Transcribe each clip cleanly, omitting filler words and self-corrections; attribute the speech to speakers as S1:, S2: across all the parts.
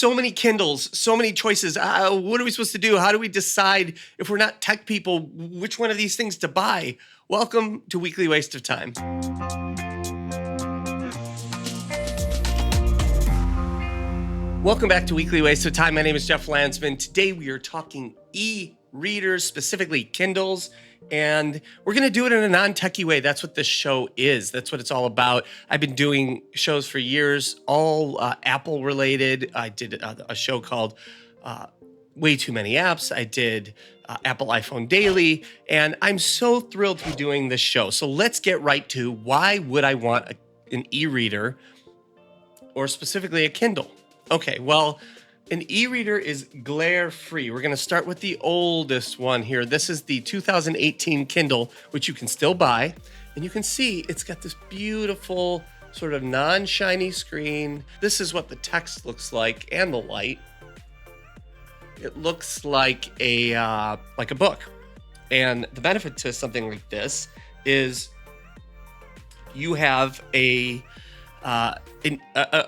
S1: So many Kindles, so many choices. What are we supposed to do? How do we decide, if we're not tech people, which one of these things to buy? Welcome to Weekly Waste of Time. Welcome back to Weekly Waste of Time. My name is Jeff Landsman. Today we are talking e-readers, specifically Kindles, and we're going to do it in a non-techie way. That's what this show is. That's what it's all about. I've been doing shows for years, all Apple related. I did a show called Way Too Many Apps. I did Apple iPhone Daily, and I'm so thrilled to be doing this show. So let's get right to why would I want an e-reader, or specifically a Kindle? Okay, well, an e-reader is glare-free. We're going to start with the oldest one here. This is the 2018 Kindle, which you can still buy. And you can see it's got this beautiful sort of non-shiny screen. This is what the text looks like and the light. It looks like a book. And the benefit to something like this is you have a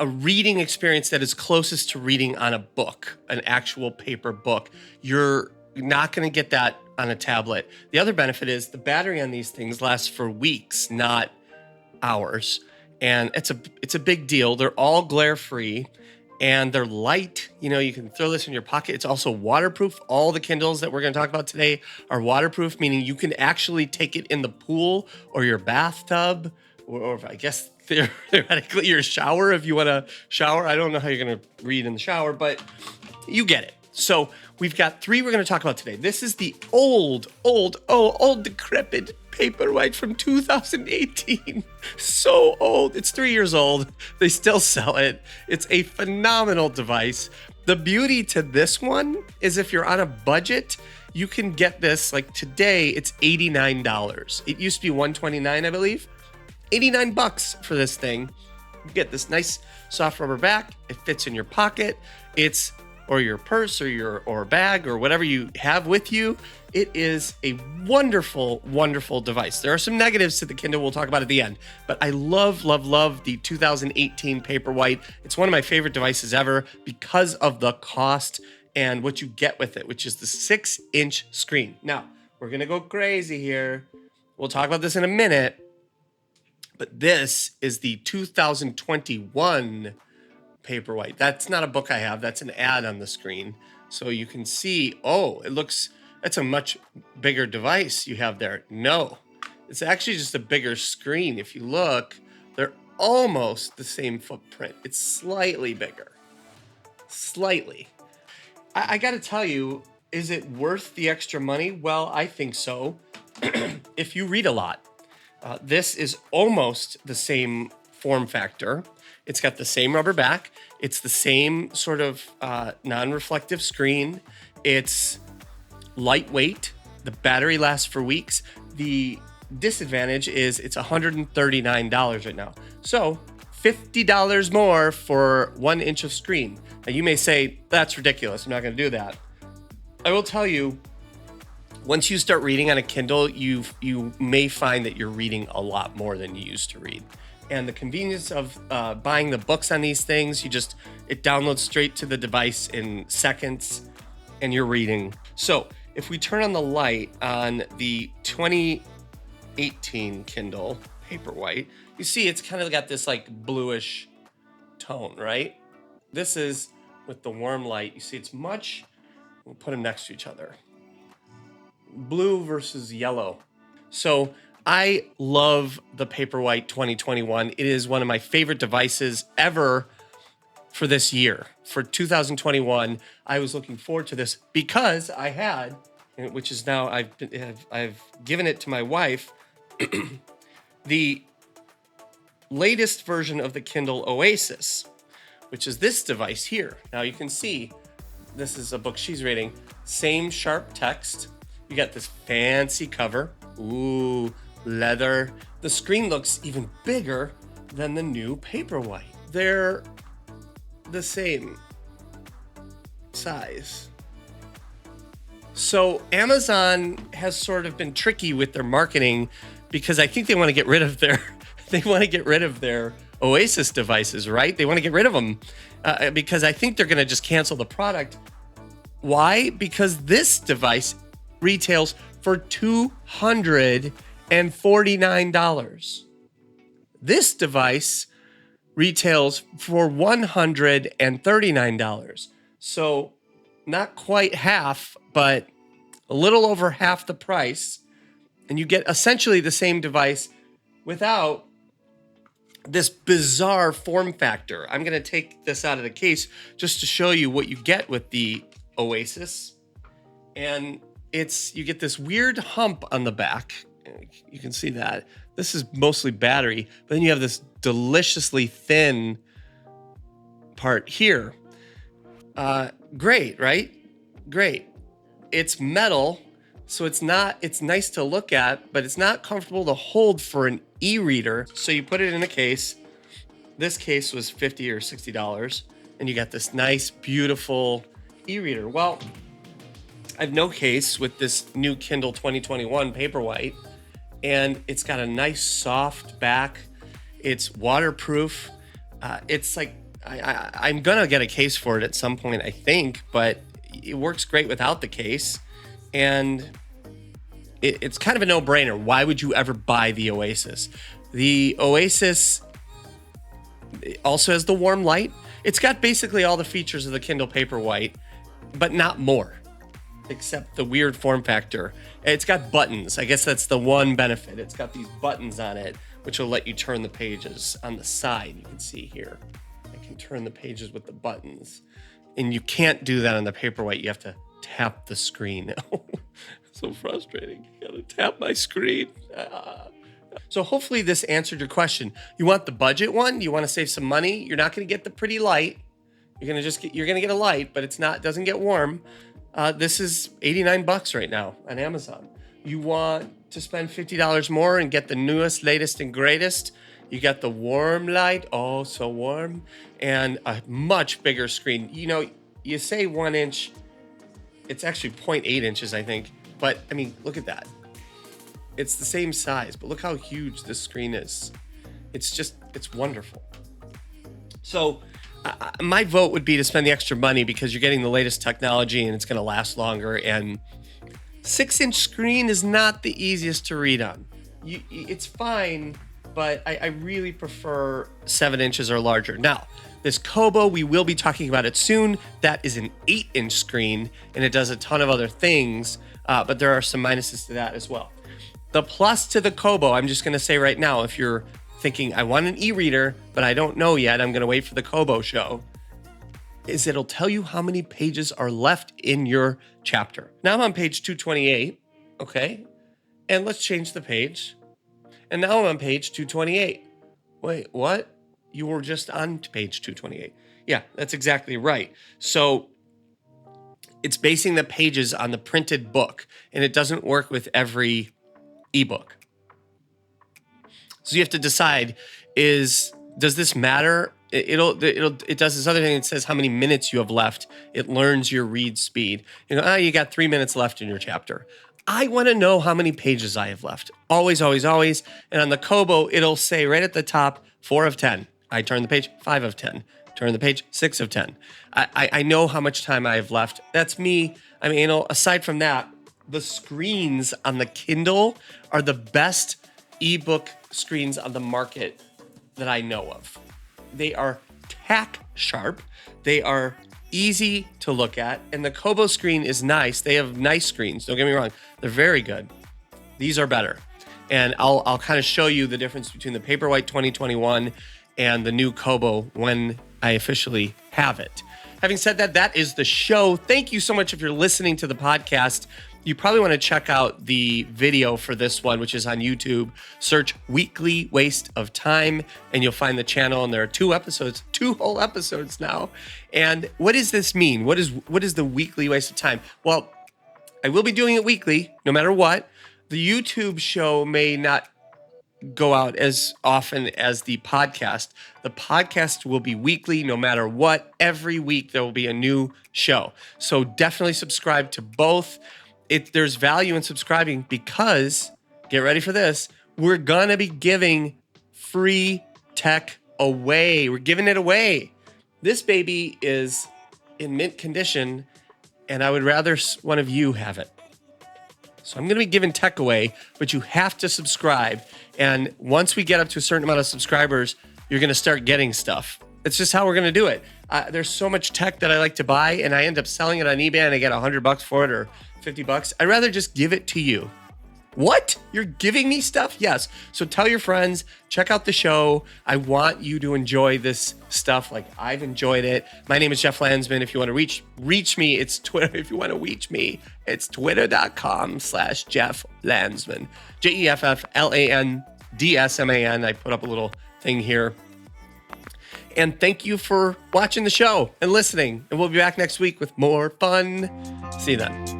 S1: reading experience that is closest to reading on a book, an actual paper book. You're not going to get that on a tablet. The other benefit is the battery on these things lasts for weeks, not hours. And it's a big deal. They're all glare-free and they're light. You know, you can throw this in your pocket. It's also waterproof. All the Kindles that we're going to talk about today are waterproof, meaning you can actually take it in the pool or your bathtub, or I guess theoretically your shower if you want to shower. I don't know how you're going to read in the shower, but you get it. So we've got three we're going to talk about today. This is the old decrepit Paperwhite from 2018. So old. It's 3 years old. They still sell it. It's a phenomenal device. The beauty to this one is if you're on a budget, you can get this. Like today, it's $89. It used to be $129, I believe. $89 for this thing. You get this nice soft rubber back. It fits in your pocket. Or your purse or your bag or whatever you have with you. It is a wonderful, wonderful device. There are some negatives to the Kindle we'll talk about at the end, but I love the 2018 Paperwhite. It's one of my favorite devices ever because of the cost and what you get with it, which is the 6-inch screen. Now, we're going to go crazy here. We'll talk about this in a minute. But this is the 2021 Paperwhite. That's not a book I have. That's an ad on the screen. So you can see, that's a much bigger device you have there. No, it's actually just a bigger screen. If you look, they're almost the same footprint. It's slightly bigger. Slightly. I got to tell you, is it worth the extra money? Well, I think so. If you read a lot. This is almost the same form factor. It's got the same rubber back. It's the same sort of non-reflective screen. It's lightweight. The battery lasts for weeks. The disadvantage is it's $139 right now. So $50 more for 1 inch of screen. Now you may say, that's ridiculous. I'm not going to do that. I will tell you, once you start reading on a Kindle, you may find that you're reading a lot more than you used to read. And the convenience of buying the books on these things, it downloads straight to the device in seconds and you're reading. So if we turn on the light on the 2018 Kindle Paperwhite, you see it's kind of got this like bluish tone, right? This is with the warm light. You see it's much, we'll put them next to each other. Blue versus yellow. So I love the Paperwhite 2021. It is one of my favorite devices ever for this year. For 2021, I was looking forward to this because I had, which is now I've given it to my wife, the latest version of the Kindle Oasis, which is this device here. Now you can see this is a book she's reading. Same sharp text. You got this fancy cover. Ooh, leather. The screen looks even bigger than the new Paperwhite. They're the same size. So Amazon has sort of been tricky with their marketing because I think they want to get rid of their Oasis devices, right? They want to get rid of them. because I think they're going to just cancel the product. Why? Because this device retails for $249. This device retails for $139. So not quite half, but a little over half the price. And you get essentially the same device without this bizarre form factor. I'm going to take this out of the case just to show you what you get with the Oasis. And you get this weird hump on the back. You can see that. This is mostly battery, but then you have this deliciously thin part here. Great, right? Great. It's metal, so it's nice to look at, but it's not comfortable to hold for an e-reader. So you put it in a case. This case was $50 or $60, and you got this nice, beautiful e-reader. Well, I have no case with this new Kindle 2021 Paperwhite, and it's got a nice soft back. It's waterproof. It's like, I'm gonna get a case for it at some point, I think, but it works great without the case. And it's kind of a no-brainer. Why would you ever buy the Oasis? The Oasis also has the warm light. It's got basically all the features of the Kindle Paperwhite, but not more, except the weird form factor. It's got buttons. I guess that's the one benefit. It's got these buttons on it, which will let you turn the pages on the side. You can see here. I can turn the pages with the buttons. And you can't do that on the Paperwhite. You have to tap the screen. So frustrating. You gotta tap my screen. So hopefully this answered your question. You want the budget one? You want to save some money? You're not gonna get the pretty light. You're gonna get a light, but doesn't get warm. This is $89 right now on Amazon. You want to spend $50 more and get the newest, latest, and greatest? You got the warm light, oh, so warm, and a much bigger screen. You know, you say 1 inch, it's actually 0.8 inches, I think. But I mean, look at that. It's the same size, but look how huge this screen is. It's wonderful. So my vote would be to spend the extra money because you're getting the latest technology and it's going to last longer. And 6-inch screen is not the easiest to read on. It's fine, but I really prefer 7 inches or larger. Now, this Kobo, we will be talking about it soon. That is an 8-inch screen, and it does a ton of other things, but there are some minuses to that as well. The plus to the Kobo, I'm just going to say right now, if you're thinking, I want an e-reader, but I don't know yet, I'm going to wait for the Kobo show, is it'll tell you how many pages are left in your chapter. Now I'm on page 228, okay? And let's change the page. And now I'm on page 228. Wait, what? You were just on page 228. Yeah, that's exactly right. So it's basing the pages on the printed book, and it doesn't work with every ebook. So you have to decide, does this matter? It does this other thing. It says how many minutes you have left. It learns your read speed. You got 3 minutes left in your chapter. I want to know how many pages I have left. Always, always, always. And on the Kobo, it'll say right at the top, 4 of 10. I turn the page, 5 of 10. Turn the page, 6 of 10. I know how much time I have left. That's me. I mean, aside from that, the screens on the Kindle are the best ebook screens on the market that I know of. They are tack sharp. They are easy to look at. And the Kobo screen is nice. They have nice screens. Don't get me wrong. They're very good. These are better. And I'll kind of show you the difference between the Paperwhite 2021 and the new Kobo when I officially have it. Having said that, that is the show. Thank you so much if you're listening to the podcast. You probably want to check out the video for this one, which is on YouTube. Search Weekly Waste of Time, and you'll find the channel. And there are 2 episodes, 2 whole episodes now. And what does this mean? What is the weekly waste of time? Well, I will be doing it weekly, no matter what. The YouTube show may not go out as often as the podcast. The podcast will be weekly, no matter what. Every week there will be a new show. So definitely subscribe to both. There's value in subscribing because, get ready for this, we're gonna be giving free tech away. We're giving it away. This baby is in mint condition, and I would rather one of you have it. So I'm going to be giving tech away, but you have to subscribe. And once we get up to a certain amount of subscribers, you're going to start getting stuff. It's just how we're going to do it. There's so much tech that I like to buy, and I end up selling it on eBay, and I get $100 for it or $50. I'd rather just give it to you. What? You're giving me stuff? Yes. So tell your friends, check out the show. I want you to enjoy this stuff like I've enjoyed it. My name is Jeff Landsman. If you want to reach me, it's Twitter. If you want to reach me, it's twitter.com/Jeff Landsman. JEFFLANDSMAN. I put up a little thing here. And thank you for watching the show and listening. And we'll be back next week with more fun. See you then.